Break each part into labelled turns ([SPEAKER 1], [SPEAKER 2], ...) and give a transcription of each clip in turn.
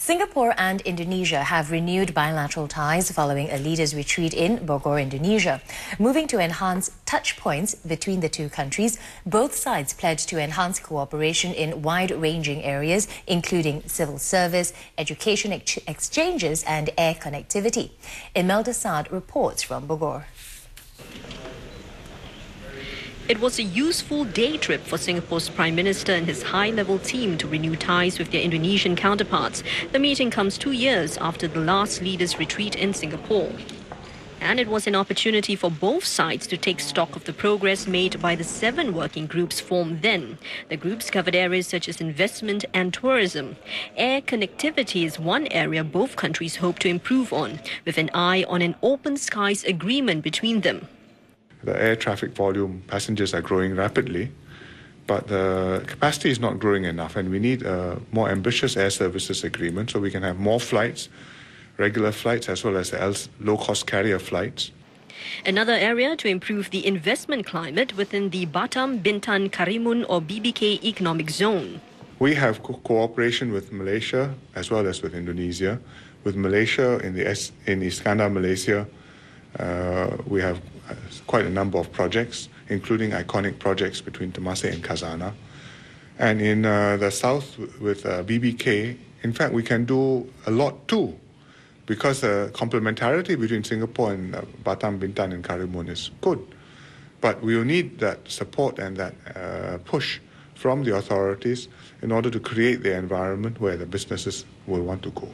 [SPEAKER 1] Singapore and Indonesia have renewed bilateral ties following a leaders' retreat in Bogor, Indonesia. Moving to enhance touch points between the two countries, both sides pledged to enhance cooperation in wide-ranging areas, including civil service, education exchanges and air connectivity. Imelda Saad reports from Bogor.
[SPEAKER 2] It was a useful day trip for Singapore's Prime Minister and his high-level team to renew ties with their Indonesian counterparts. The meeting comes 2 years after the last leaders' retreat in Singapore. And it was an opportunity for both sides to take stock of the progress made by the 7 working groups formed then. The groups covered areas such as investment and tourism. Air connectivity is one area both countries hope to improve on, with an eye on an open skies agreement between them.
[SPEAKER 3] The air traffic volume, passengers are growing rapidly, but the capacity is not growing enough, and we need a more ambitious air services agreement so we can have more flights, regular flights as well as low-cost carrier flights.
[SPEAKER 2] Another area to improve the investment climate within the Batam, Bintan, Karimun or BBK economic zone.
[SPEAKER 3] We have cooperation with Malaysia as well as with Indonesia. With Malaysia, in Iskandar, Malaysia, we have quite a number of projects, including iconic projects between Temasek and Khazanah. And in the south with BBK, in fact, we can do a lot too, because the complementarity between Singapore and Batam, Bintan and Karimun is good. But we will need that support and that push from the authorities in order to create the environment where the businesses will want to go.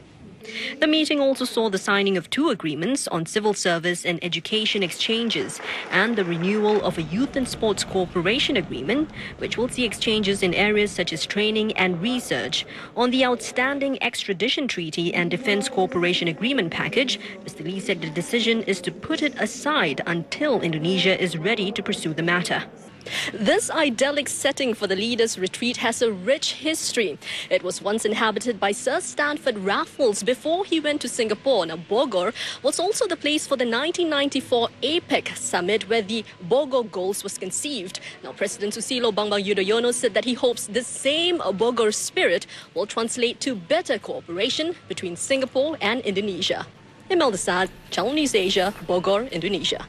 [SPEAKER 2] The meeting also saw the signing of 2 agreements on civil service and education exchanges and the renewal of a youth and sports cooperation agreement, which will see exchanges in areas such as training and research. On the outstanding extradition treaty and defence cooperation agreement package, Mr. Lee said the decision is to put it aside until Indonesia is ready to pursue the matter. This idyllic setting for the leaders' retreat has a rich history. It was once inhabited by Sir Stanford Raffles before he went to Singapore. Now, Bogor was also the place for the 1994 APEC summit where the Bogor Goals was conceived. Now, President Susilo Bambang Yudhoyono said that he hopes this same Bogor spirit will translate to better cooperation between Singapore and Indonesia. Imelda Saad, Channel News Asia, Bogor, Indonesia.